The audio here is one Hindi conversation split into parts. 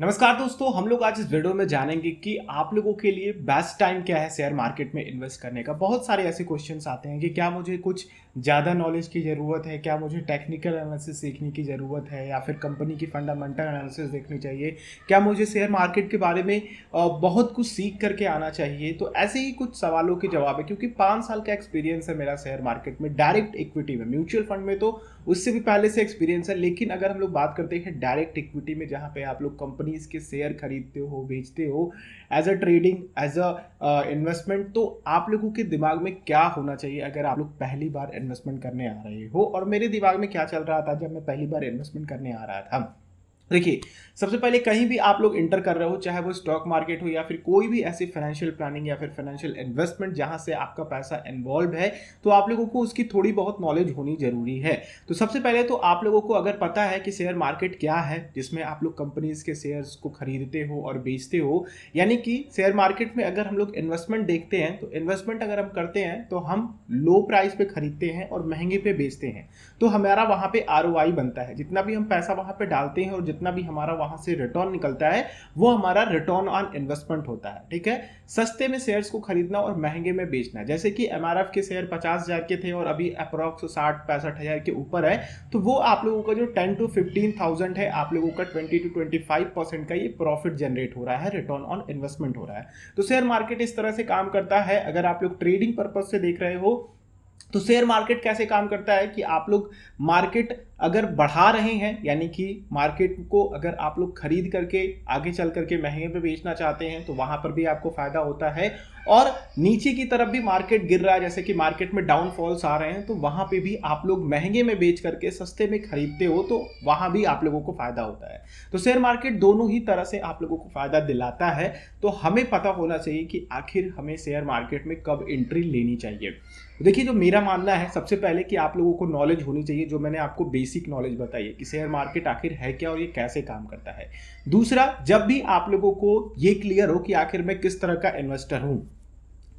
नमस्कार दोस्तों, हम लोग आज इस वीडियो में जानेंगे कि आप लोगों के लिए बेस्ट टाइम क्या है शेयर मार्केट में इन्वेस्ट करने का। बहुत सारे ऐसे क्वेश्चंस आते हैं कि क्या मुझे कुछ ज़्यादा नॉलेज की ज़रूरत है, क्या मुझे टेक्निकल एनालिसिस सीखने की ज़रूरत है, या फिर कंपनी की फंडामेंटल एनालिसिस देखनी चाहिए, क्या मुझे शेयर मार्केट के बारे में बहुत कुछ सीख करके आना चाहिए। तो ऐसे ही कुछ सवालों के जवाब है, क्योंकि 5 साल का एक्सपीरियंस है मेरा शेयर मार्केट में, डायरेक्ट इक्विटी में। म्यूचुअल फंड में तो उससे भी पहले से एक्सपीरियंस है, लेकिन अगर हम लोग बात करते हैं डायरेक्ट इक्विटी में, जहाँ पे आप लोग कंपनीज के शेयर खरीदते हो, बेचते हो, as a trading, as a investment, तो आप लोगों के दिमाग में क्या होना चाहिए अगर आप लोग पहली बार इन्वेस्टमेंट करने आ रहे हो। और मेरे दिमाग में क्या चल रहा था जब मैं पहली बार इन्वेस्टमेंट करने आ रहा था। देखिए, सबसे पहले कहीं भी आप लोग इंटर कर रहे हो, चाहे वो स्टॉक मार्केट हो या फिर कोई भी ऐसी फाइनेंशियल प्लानिंग या फिर फाइनेंशियल इन्वेस्टमेंट जहां से आपका पैसा इन्वॉल्व है, तो आप लोगों को उसकी थोड़ी बहुत नॉलेज होनी जरूरी है। तो सबसे पहले तो आप लोगों को अगर पता है कि शेयर मार्केट क्या है, जिसमें आप लोग कंपनीज के शेयर्स को खरीदते हो और बेचते हो, यानी कि शेयर मार्केट में अगर हम लोग इन्वेस्टमेंट देखते हैं, तो इन्वेस्टमेंट अगर हम करते हैं तो हम लो प्राइस पे खरीदते हैं और महंगे पे बेचते हैं। तो हमारा वहां पे आरओआई बनता है, जितना भी हम पैसा वहां पे डालते हैं और जितना भी हमारा वहां से रिटर्न निकलता है, वो हमारा रिटर्न ऑन इन्वेस्टमेंट होता है। ठीक है, सस्ते में शेयर्स को खरीदना और महंगे में बेचना। जैसे कि एमआरएफ के शेयर 50,000 के थे और अभी अप्रोक्स 60-65 हज़ार के ऊपर है, तो वो आप लोगों का जो 10 to 15,000 है, आप लोगों का 20 to 25% का ये प्रॉफिट जनरेट हो रहा है, रिटर्न ऑन इन्वेस्टमेंट हो रहा है। तो शेयर मार्केट इस तरह से काम करता है। अगर आप लोग ट्रेडिंग पर्पज से देख रहे हो, तो शेयर मार्केट कैसे काम करता है कि आप लोग मार्केट अगर बढ़ा रहे हैं, यानी कि मार्केट को अगर आप लोग खरीद करके आगे चल करके महंगे पे बेचना चाहते हैं, तो वहां पर भी आपको फायदा होता है। और नीचे की तरफ भी मार्केट गिर रहा है, जैसे कि मार्केट में डाउनफॉल्स आ रहे हैं, तो वहां पे भी आप लोग महंगे में बेच करके सस्ते में खरीदते हो, तो वहां भी आप लोगों को फायदा होता है। तो शेयर मार्केट दोनों ही तरह से आप लोगों को फायदा दिलाता है। तो हमें पता होना चाहिए कि आखिर हमें शेयर मार्केट में कब एंट्री लेनी चाहिए। देखिए, जो मेरा मानना है, सबसे पहले कि आप लोगों को नॉलेज होनी चाहिए, जो मैंने आपको बेसिक नॉलेज बताई है कि शेयर मार्केट आखिर है क्या और ये कैसे काम करता है। दूसरा, जब भी आप लोगों को ये क्लियर हो कि आखिर मैं किस तरह का इन्वेस्टर हूं,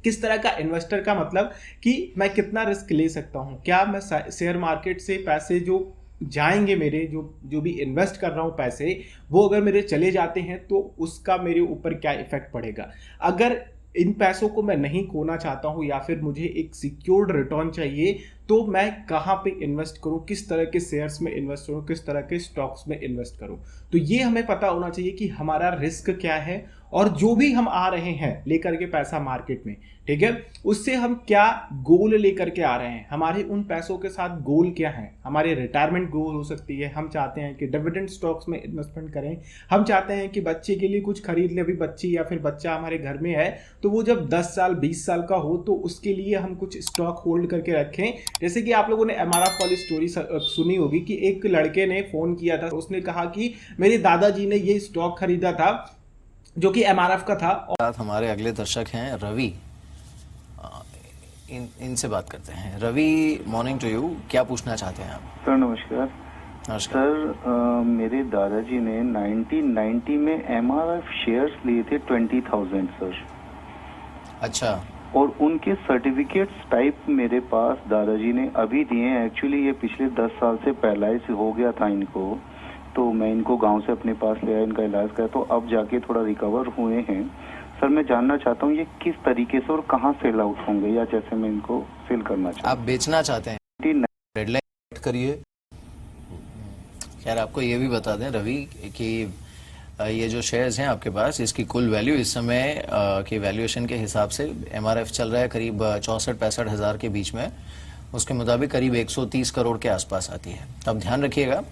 किस तरह का इन्वेस्टर का मतलब कि मैं कितना रिस्क ले सकता हूं, क्या मैं शेयर मार्केट से पैसे जो जाएंगे, मेरे जो जो भी इन्वेस्ट कर रहा हूं पैसे, वो अगर मेरे चले जाते हैं तो उसका मेरे ऊपर क्या इफेक्ट पड़ेगा। अगर इन पैसों को मैं नहीं खोना चाहता हूं या फिर मुझे एक सिक्योर्ड रिटर्न चाहिए, तो मैं कहां पे इन्वेस्ट करूं, किस तरह के शेयर्स में इन्वेस्ट करूं, किस तरह के स्टॉक्स में इन्वेस्ट करूं। तो ये हमें पता होना चाहिए कि हमारा रिस्क क्या है, और जो भी हम आ रहे हैं लेकर के पैसा मार्केट में, ठीक है, उससे हम क्या गोल लेकर के आ रहे हैं, हमारे उन पैसों के साथ गोल क्या है। हमारे रिटायरमेंट गोल हो सकती है, हम चाहते हैं कि डिविडेंड स्टॉक्स में इन्वेस्टमेंट करें, हम चाहते हैं कि बच्चे के लिए कुछ खरीद ले, अभी बच्ची या फिर बच्चा हमारे घर में है, तो वो जब 10 साल 20 साल का हो तो उसके लिए हम कुछ स्टॉक होल्ड करके रखें। जैसे कि आप लोगों ने एमआरएफ वाली स्टोरी सुनी होगी कि एक लड़के ने फोन किया था, उसने कहा कि मेरे दादाजी ने ये स्टॉक खरीदा था जो कि एमआरएफ का था। साथ हमारे अगले दर्शक हैं रवि। इनसे बात करते हैं। Ravi, morning to you. क्या पूछना चाहते हैं आप? सर नमस्कार। नमस्कार सर मेरे दादाजी ने 1990 में एमआरएफ शेयर्स लिए थे 20,000 सर। अच्छा। और उनके सर्टिफिकेट्स टाइप मेरे पास दादाजी ने अभी दिए हैं। एक्चुअली ये पिछले 10 साल से पैरालाइज हो गया था इनको, तो मैं इनको गांव से अपने पास ले आया, इनका इलाज किया, तो अब जाके थोड़ा रिकवर हुए हैं। सर मैं जानना चाहता हूँ ये किस तरीके से और कहाँ सेल आउट होंगे, या जैसे मैं इनको सेल करना चाहता हूँ। आप बेचना चाहते हैं? रेड लाइट करिए। खैर, आपको ये भी बता दें रवि कि ये जो शेयर्स हैं आपके पास, इसकी कुल वैल्यू इस समय की वैल्यूएशन के हिसाब से एमआरएफ चल रहा है करीब 64-65 हज़ार के बीच में। उसके मुताबिक करीब 130 करोड़ के आसपास आती है। अब ध्यान रखिएगा।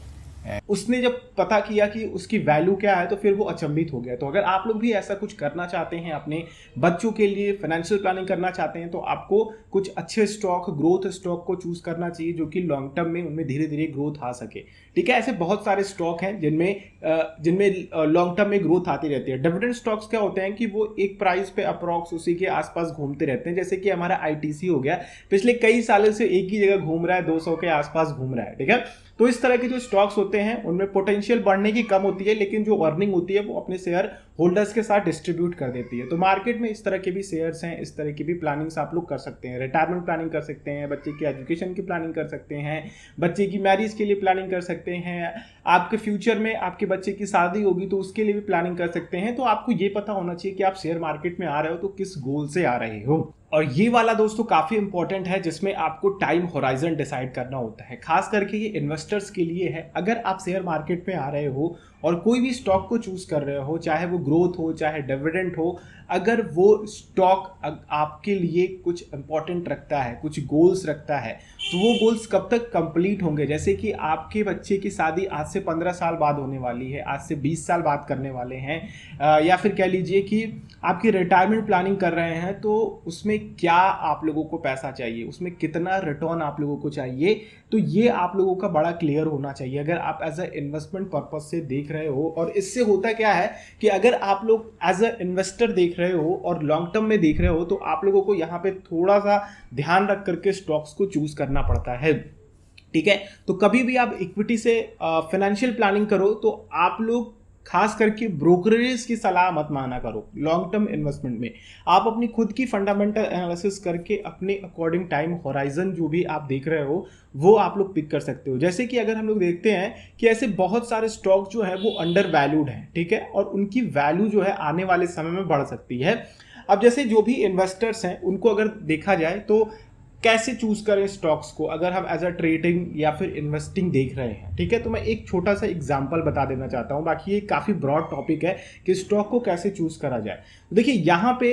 उसने जब पता किया कि उसकी वैल्यू क्या है, तो फिर वो अचंभित हो गया। तो अगर आप लोग भी ऐसा कुछ करना चाहते हैं, अपने बच्चों के लिए फाइनेंशियल प्लानिंग करना चाहते हैं, तो आपको कुछ अच्छे स्टॉक, ग्रोथ स्टॉक को चूज करना चाहिए, जो कि लॉन्ग टर्म में उनमें धीरे धीरे ग्रोथ आ सके। ठीक है, ऐसे बहुत सारे स्टॉक हैं जिनमें लॉन्ग टर्म में ग्रोथ आती रहती है। डिविडेंड स्टॉक्स क्या होते हैं कि वो एक प्राइस पे अप्रॉक्स उसी के आसपास घूमते रहते हैं। जैसे कि हमारा आईटीसी हो गया, पिछले कई सालों से एक ही जगह घूम रहा है, 200 के आसपास घूम रहा है। ठीक है, तो इस तरह के जो स्टॉक्स होते हैं उनमें पोटेंशियल बढ़ने की कम होती है, लेकिन जो अर्निंग होती है वो अपने शेयर होल्डर्स के साथ डिस्ट्रीब्यूट कर देती है। तो मार्केट में इस तरह के भी शेयर्स हैं, इस तरह की भी प्लानिंग्स आप लोग कर सकते हैं। रिटायरमेंट प्लानिंग कर सकते हैं, बच्चे की एजुकेशन की प्लानिंग कर सकते हैं, बच्चे की मैरिज के लिए प्लानिंग कर सकते हैं, आपके फ्यूचर में आपके बच्चे की शादी होगी तो उसके लिए भी प्लानिंग कर सकते हैं। तो आपको ये पता होना चाहिए कि आप शेयर मार्केट में आ रहे हो तो किस गोल से आ रहे हो। और ये वाला दोस्तों काफी इंपॉर्टेंट है, जिसमें आपको टाइम होराइजन डिसाइड करना होता है, खास करके ये इन्वेस्टर्स के लिए है। अगर आप शेयर मार्केट में आ रहे हो और कोई भी स्टॉक को चूज कर रहे हो, चाहे वो ग्रोथ हो चाहे डिविडेंड हो, अगर वो स्टॉक आपके लिए कुछ इंपॉर्टेंट रखता है, कुछ गोल्स रखता है, तो वो गोल्स कब तक कंप्लीट होंगे। जैसे कि आपके बच्चे की शादी आज से 15 साल बाद होने वाली है, आज से 20 साल बाद करने वाले हैं, या फिर कह लीजिए कि आपकी रिटायरमेंट प्लानिंग कर रहे हैं, तो उसमें क्या आप लोगों को पैसा चाहिए, उसमें कितना रिटर्न आप लोगों को चाहिए, तो ये आप लोगों का बड़ा क्लियर होना चाहिए अगर आप एज अ इन्वेस्टमेंट पर्पज से देख रहे हो। और इससे होता क्या है कि अगर आप लोग एज अ इन्वेस्टर देख रहे हो और लॉन्ग टर्म में देख रहे हो, तो आप लोगों को यहाँ पे थोड़ा सा ध्यान रख करके स्टॉक्स को चूज करना पड़ता है। ठीक है, तो कभी भी आप इक्विटी से फाइनेंशियल प्लानिंग करो तो आप लोग खास करके ब्रोकरेज की सलाह मत माना करो। लॉन्ग टर्म इन्वेस्टमेंट में आप अपनी खुद की फंडामेंटल एनालिसिस करके अपने अकॉर्डिंग टाइम होराइजन जो भी आप देख रहे हो वो आप लोग पिक कर सकते हो। जैसे कि अगर हम लोग देखते हैं कि ऐसे बहुत सारे स्टॉक जो है वो अंडर वैल्यूड हैं, ठीक है, और उनकी वैल्यू जो है आने वाले समय में बढ़ सकती है। अब जैसे जो भी इन्वेस्टर्स हैं उनको अगर देखा जाए तो कैसे चूज करें स्टॉक्स को, अगर हम एज अ ट्रेडिंग या फिर इन्वेस्टिंग देख रहे हैं, ठीक है, तो मैं एक छोटा सा एग्जांपल बता देना चाहता हूं। बाकी ये काफी ब्रॉड टॉपिक है कि स्टॉक को कैसे चूज करा जाए। देखिए यहाँ पे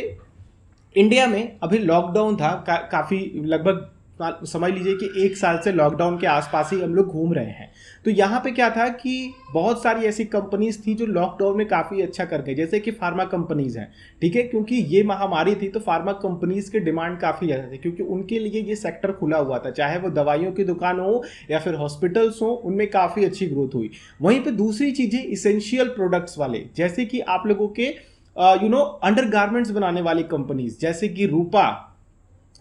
इंडिया में अभी लॉकडाउन था, काफी लगभग समझ लीजिए कि 1 साल से लॉकडाउन के आसपास ही हम लोग घूम रहे हैं। तो यहाँ पे क्या था कि बहुत सारी ऐसी कंपनीज थी जो लॉकडाउन में काफ़ी अच्छा कर गई, जैसे कि फार्मा कंपनीज हैं, ठीक है, क्योंकि ये महामारी थी तो फार्मा कंपनीज के डिमांड काफ़ी ज़्यादा थी, क्योंकि उनके लिए ये सेक्टर खुला हुआ था, चाहे वो दवाइयों की दुकान हो या फिर हॉस्पिटल्स हो, उनमें काफ़ी अच्छी ग्रोथ हुई। वहीं पर दूसरी चीज़ें इसेंशियल प्रोडक्ट्स वाले, जैसे कि आप लोगों के अंडर गारमेंट्स बनाने वाली कंपनीज जैसे कि रूपा,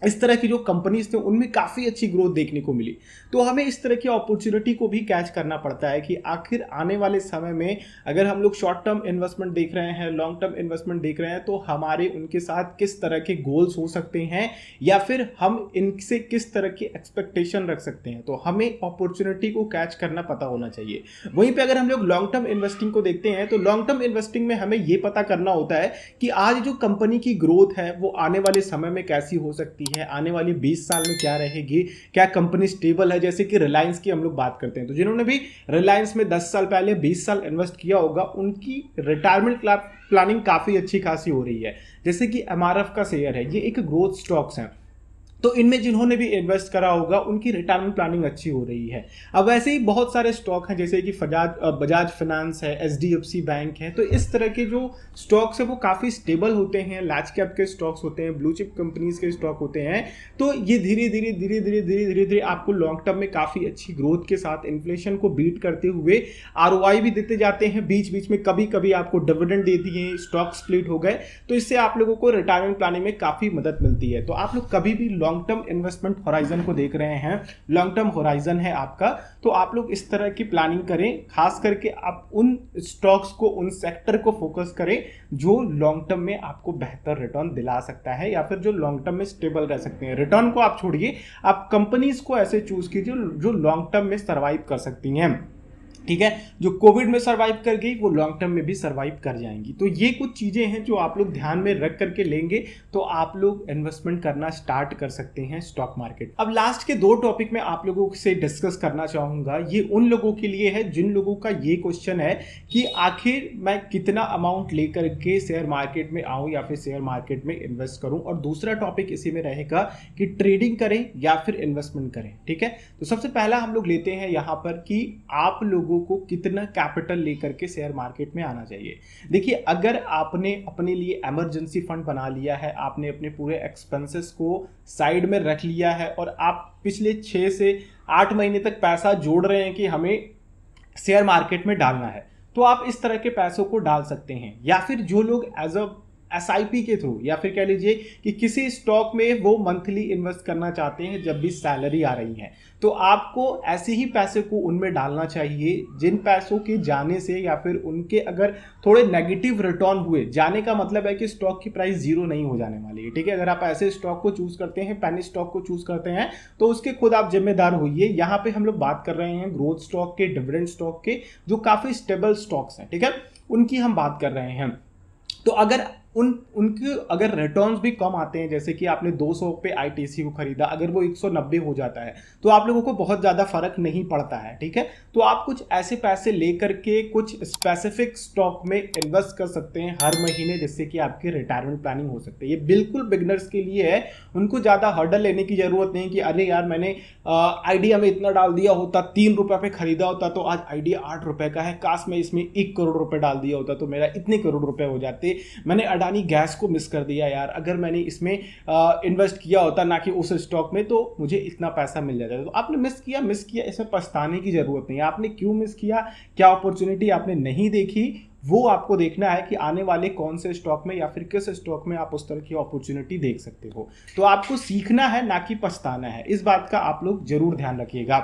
इस तरह की जो कंपनीज थे उनमें काफ़ी अच्छी ग्रोथ देखने को मिली। तो हमें इस तरह की अपॉर्चुनिटी को भी कैच करना पड़ता है कि आखिर आने वाले समय में अगर हम लोग शॉर्ट टर्म इन्वेस्टमेंट देख रहे हैं, लॉन्ग टर्म इन्वेस्टमेंट देख रहे हैं, तो हमारे उनके साथ किस तरह के गोल्स हो सकते हैं या फिर हम इनसे किस तरह की एक्सपेक्टेशन रख सकते हैं। तो हमें अपॉर्चुनिटी को कैच करना पता होना चाहिए। वहीं पर अगर हम लोग लॉन्ग टर्म इन्वेस्टिंग को देखते हैं तो लॉन्ग टर्म इन्वेस्टिंग में हमें ये पता करना होता है कि आज जो कंपनी की ग्रोथ है वो आने वाले समय में कैसी हो सकती है, आने वाली 20 साल में क्या रहेगी, क्या कंपनी स्टेबल है। जैसे कि रिलायंस की हम लोग बात करते हैं, तो जिन्होंने भी रिलायंस में 10 साल पहले 20 साल इन्वेस्ट किया होगा, उनकी रिटायरमेंट प्लानिंग काफ़ी अच्छी खासी हो रही है। जैसे कि एमआरएफ का शेयर है, ये एक ग्रोथ स्टॉक्स हैं, तो इनमें जिन्होंने भी इन्वेस्ट करा होगा उनकी रिटायरमेंट प्लानिंग अच्छी हो रही है। अब वैसे ही बहुत सारे स्टॉक हैं, जैसे कि बजाज फाइनेंस है, एचडीएफसी बैंक है, तो इस तरह के जो स्टॉक्स है वो काफ़ी स्टेबल होते हैं, लार्ज कैप के स्टॉक्स होते हैं, ब्लू चिप कंपनीज के स्टॉक होते हैं। तो ये धीरे धीरे आपको लॉन्ग टर्म में काफ़ी अच्छी ग्रोथ के साथ इन्फ्लेशन को बीट करते हुए आरओआई भी देते जाते हैं। बीच बीच में कभी कभी आपको डिविडेंड दे दिए, स्टॉक स्प्लिट हो गए, तो इससे आप लोगों को रिटायरमेंट प्लानिंग में काफ़ी मदद मिलती है। तो आप लोग कभी भी लॉन्ग टर्म इन्वेस्टमेंट होराइजन को देख रहे हैं, लॉन्ग टर्म होराइजन है आपका, तो आप लोग इस तरह की प्लानिंग करें। खास करके आप उन स्टॉक्स को, उन सेक्टर को फोकस करें जो लॉन्ग टर्म में आपको बेहतर रिटर्न दिला सकता है या फिर जो लॉन्ग टर्म में स्टेबल रह सकते हैं। रिटर्न को आप छोड़िए, आप कंपनीज को ऐसे चूज कीजिए जो लॉन्ग टर्म में सर्वाइव कर सकती हैं, ठीक है, जो कोविड में सर्वाइव कर गई वो लॉन्ग टर्म में भी सर्वाइव कर जाएंगी। तो ये कुछ चीजें हैं जो आप लोग ध्यान में रख करके लेंगे तो आप लोग इन्वेस्टमेंट करना स्टार्ट कर सकते हैं स्टॉक मार्केट। अब लास्ट के 2 टॉपिक में आप लोगों से डिस्कस करना चाहूंगा, ये उन लोगों के लिए है जिन लोगों का ये क्वेश्चन है कि आखिर मैं कितना अमाउंट लेकर के शेयर मार्केट में आऊं या फिर शेयर मार्केट में इन्वेस्ट करूं। और दूसरा टॉपिक इसी में रहेगा कि ट्रेडिंग करें या फिर इन्वेस्टमेंट करें, ठीक है। तो सबसे पहला हम लोग लेते हैं यहाँ पर कि आप लोगों को कितना कैपिटल लेकर के शेयर मार्केट में आना चाहिए। देखिए, अगर आपने अपने लिए इमरजेंसी फंड बना लिया है, आपने अपने पूरे एक्सपेंसेस को साइड में रख लिया है और आप पिछले 6 से 8 महीने तक पैसा जोड़ रहे हैं कि हमें शेयर मार्केट में डालना है, तो आप इस तरह के पैसों को डाल सकते हैं। या फिर जो लोग एज अ एसआईपी के थ्रू या फिर कह लीजिए कि किसी स्टॉक में वो मंथली इन्वेस्ट करना चाहते हैं जब भी सैलरी आ रही है, तो आपको ऐसे ही पैसे को उनमें डालना चाहिए जिन पैसों के जाने से या फिर उनके अगर थोड़े नेगेटिव रिटर्न हुए, जाने का मतलब है कि स्टॉक की प्राइस जीरो नहीं हो जाने वाली है, ठीक है। अगर आप ऐसे स्टॉक को चूज करते हैं, पेनी स्टॉक को चूज करते हैं, तो उसके खुद आप जिम्मेदार होइए। यहाँ पे हम लोग बात कर रहे हैं ग्रोथ स्टॉक के, डिविडेंड स्टॉक के, जो काफी स्टेबल स्टॉक्स हैं, ठीक है, उनकी हम बात कर रहे हैं। तो अगर उनके अगर रिटर्न्स भी कम आते हैं, जैसे कि आपने 200 पे आईटीसी को खरीदा, अगर वो 190 हो जाता है तो आप लोगों को बहुत ज़्यादा फर्क नहीं पड़ता है, ठीक है। तो आप कुछ ऐसे पैसे लेकर के कुछ स्पेसिफिक स्टॉक में इन्वेस्ट कर सकते हैं हर महीने, जिससे कि आपकी रिटायरमेंट प्लानिंग हो सकती है। ये बिल्कुल बिगनर्स के लिए है, उनको ज़्यादा हर्डल लेने की जरूरत नहीं कि अरे यार मैंने आइडिया में इतना डाल दिया होता, 3 रुपये पे खरीदा होता तो आज आइडिया 8 रुपये का है, काश मैं इसमें 1 करोड़ रुपए डाल दिया होता तो मेरा इतने करोड़ रुपए हो जाते, मैंने अडानी गैस को मिस कर दिया यार, अगर मैंने इसमें इन्वेस्ट किया होता ना कि उस स्टॉक में, तो मुझे इतना पैसा मिल जाता। तो आपने मिस किया, इसमें पछताने की जरूरत नहीं है। आपने क्यों मिस किया, क्या अपॉर्चुनिटी आपने नहीं देखी, वो आपको देखना है कि आने वाले कौन से स्टॉक में या फिर किस स्टॉक में आप उस तरह की अपॉर्चुनिटी देख सकते हो। तो आपको सीखना है ना कि पछताना है, इस बात का आप लोग जरूर ध्यान रखिएगा।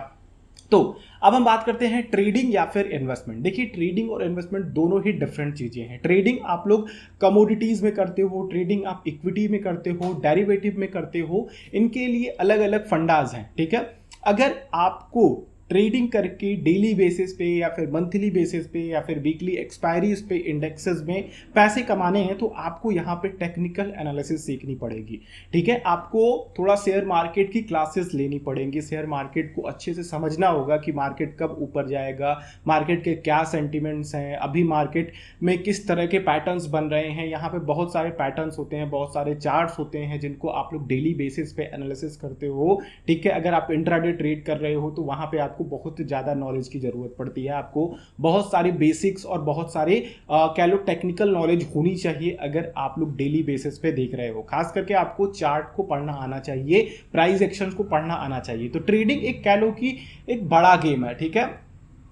तो अब हम बात करते हैं ट्रेडिंग या फिर इन्वेस्टमेंट। देखिए ट्रेडिंग और इन्वेस्टमेंट दोनों ही डिफरेंट चीजें हैं। ट्रेडिंग आप लोग कमोडिटीज में करते हो, ट्रेडिंग आप इक्विटी में करते हो, डेरिवेटिव में करते हो, इनके लिए अलग अलग फंडाज हैं, ठीक है। अगर आपको ट्रेडिंग करके डेली बेसिस पे या फिर मंथली बेसिस पे या फिर वीकली एक्सपायरीज पे इंडेक्सेस में पैसे कमाने हैं, तो आपको यहाँ पे टेक्निकल एनालिसिस सीखनी पड़ेगी, ठीक है। आपको थोड़ा शेयर मार्केट की क्लासेस लेनी पड़ेंगी, शेयर मार्केट को अच्छे से समझना होगा कि मार्केट कब ऊपर जाएगा, मार्केट के क्या सेंटिमेंट्स हैं, अभी मार्केट में किस तरह के पैटर्न्स बन रहे हैं। यहाँ पे बहुत सारे पैटर्न्स होते हैं, बहुत सारे चार्ट्स होते हैं जिनको आप लोग डेली बेसिस पे एनालिसिस करते हो, ठीक है। अगर आप इंट्राडे ट्रेड कर रहे हो तो वहाँ पे आपको बहुत ज़्यादा नॉलेज की ज़रूरत पड़ती है, आपको बहुत सारे बेसिक्स और बहुत सारे कह लो टेक्निकल नॉलेज होनी चाहिए अगर आप लोग डेली बेसिस पे देख रहे हो। खास करके आपको चार्ट को पढ़ना आना चाहिए, प्राइस एक्शंस को पढ़ना आना चाहिए। तो ट्रेडिंग एक कह लो कि एक बड़ा गेम है, ठीक है,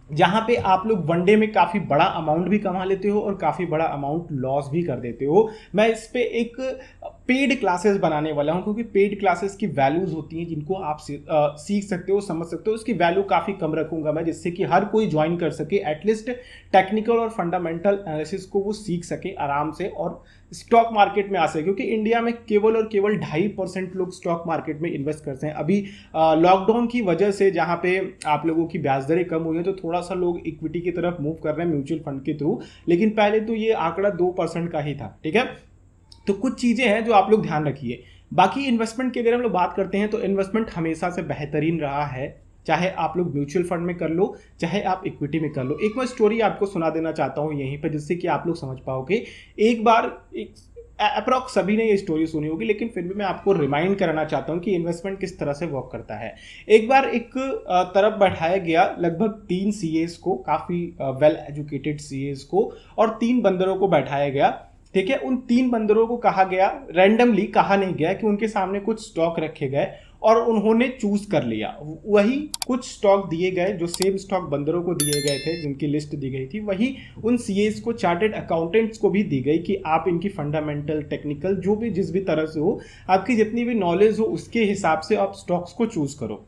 जहां पे आप लोग वनडे में काफ़ी बड़ा अमाउंट भी कमा लेते हो और काफ़ी बड़ा अमाउंट लॉस भी कर देते हो। मैं इस पे एक पेड क्लासेस बनाने वाला हूं, क्योंकि पेड क्लासेस की वैल्यूज होती हैं जिनको आप सीख सकते हो, समझ सकते हो। उसकी वैल्यू काफ़ी कम रखूंगा मैं, जिससे कि हर कोई ज्वाइन कर सके, एटलीस्ट टेक्निकल और फंडामेंटल एनालिसिस को वो सीख सके आराम से और स्टॉक मार्केट में आ सके। क्योंकि इंडिया में केवल और केवल 2.5% लोग स्टॉक मार्केट में इन्वेस्ट करते हैं। अभी लॉकडाउन की वजह से जहां पे आप लोगों की ब्याज दरें कम हुई हैं, तो थोड़ा सा लोग इक्विटी की तरफ मूव कर रहे हैं म्यूचुअल फंड के थ्रू, लेकिन पहले तो ये आंकड़ा 2% का ही था, ठीक है। तो कुछ चीजें हैं जो आप लोग ध्यान रखिए। बाकी इन्वेस्टमेंट की अगर हम लोग बात करते हैं तो इन्वेस्टमेंट हमेशा से बेहतरीन रहा है, चाहे आप लोग म्यूचुअल फंड में कर लो, चाहे आप इक्विटी में कर लो। एक मैं स्टोरी आपको सुना देना चाहता हूँ यहीं पर, जिससे कि आप लोग समझ पाओगे। एक बार अप्रॉक्स सभी ने ये स्टोरी सुनी होगी, लेकिन फिर भी मैं आपको रिमाइंड कराना चाहता हूँ कि इन्वेस्टमेंट किस तरह से वर्क करता है। एक बार एक तरफ बैठाया गया लगभग 3 सीएस को, काफ़ी वेल एजुकेटेड सीएस को, और 3 बंदरों को बैठाया गया, ठीक है। उन 3 बंदरों को कहा गया, रैंडमली कहा नहीं गया कि उनके सामने कुछ स्टॉक रखे गए और उन्होंने चूज कर लिया। वही कुछ स्टॉक दिए गए, जो सेम स्टॉक बंदरों को दिए गए थे, जिनकी लिस्ट दी गई थी, वही उन सीएस को, चार्टेड अकाउंटेंट्स को भी दी गई कि आप इनकी फंडामेंटल, टेक्निकल, जो भी जिस भी तरह से हो, आपकी जितनी भी नॉलेज हो उसके हिसाब से आप स्टॉक्स को चूज करो।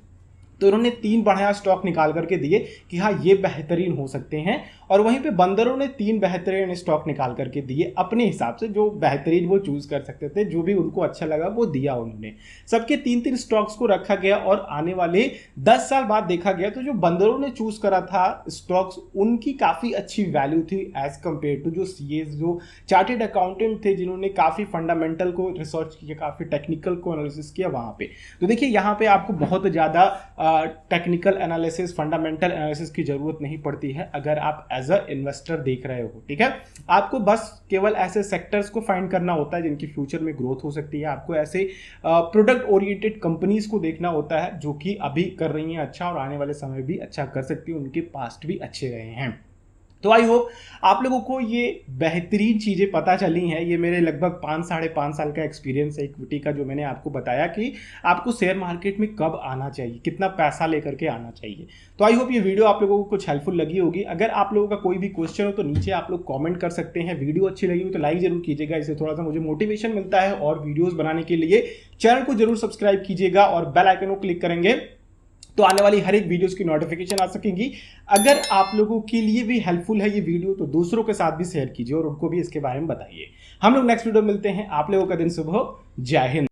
तो उन्होंने 3 बढ़िया स्टॉक निकाल करके दिए कि हाँ ये बेहतरीन हो सकते हैं, और वहीं पे बंदरों ने 3 बेहतरीन स्टॉक निकाल करके दिए अपने हिसाब से, जो बेहतरीन वो चूज कर सकते थे, जो भी उनको अच्छा लगा वो दिया उन्होंने। सबके 3-3 स्टॉक्स को रखा गया और आने वाले 10 साल बाद देखा गया तो जो बंदरों ने चूज करा था स्टॉक्स, उनकी काफ़ी अच्छी वैल्यू थी एज कम्पेयर टू जो सीएस, जो चार्टेड अकाउंटेंट थे, जिन्होंने काफ़ी फंडामेंटल को रिसर्च किया, काफ़ी टेक्निकल को एनालिसिस किया वहाँ पे। तो देखिए यहाँ पे आपको बहुत ज़्यादा टेक्निकल एनालिसिस, फंडामेंटल एनालिसिस की जरूरत नहीं पड़ती है अगर आप एज अ इन्वेस्टर देख रहे हो, ठीक है। आपको बस केवल ऐसे सेक्टर्स को फाइंड करना होता है जिनकी फ्यूचर में ग्रोथ हो सकती है। आपको ऐसे प्रोडक्ट ओरिएंटेड कंपनीज को देखना होता है जो कि अभी कर रही हैं अच्छा और आने वाले समय भी अच्छा कर सकती है, उनके पास्ट भी अच्छे रहे हैं। तो आई होप आप लोगों को ये बेहतरीन चीज़ें पता चली हैं। ये मेरे लगभग 5-5.5 साल का एक्सपीरियंस है इक्विटी का, जो मैंने आपको बताया कि आपको शेयर मार्केट में कब आना चाहिए, कितना पैसा लेकर के आना चाहिए। तो आई होप ये वीडियो आप लोगों को कुछ हेल्पफुल लगी होगी। अगर आप लोगों का कोई भी क्वेश्चन हो तो नीचे आप लोग कॉमेंट कर सकते हैं। वीडियो अच्छी लगी हो तो लाइक जरूर कीजिएगा, इससे थोड़ा सा मुझे मोटिवेशन मिलता है और वीडियोज़ बनाने के लिए। चैनल को जरूर सब्सक्राइब कीजिएगा और बेल आइकन को क्लिक करेंगे तो आने वाली हर एक वीडियोस की नोटिफिकेशन आ सकेंगी। अगर आप लोगों के लिए भी हेल्पफुल है ये वीडियो तो दूसरों के साथ भी शेयर कीजिए और उनको भी इसके बारे में बताइए। हम लोग नेक्स्ट वीडियो मिलते हैं। आप लोगों का दिन शुभ हो। जय हिंद।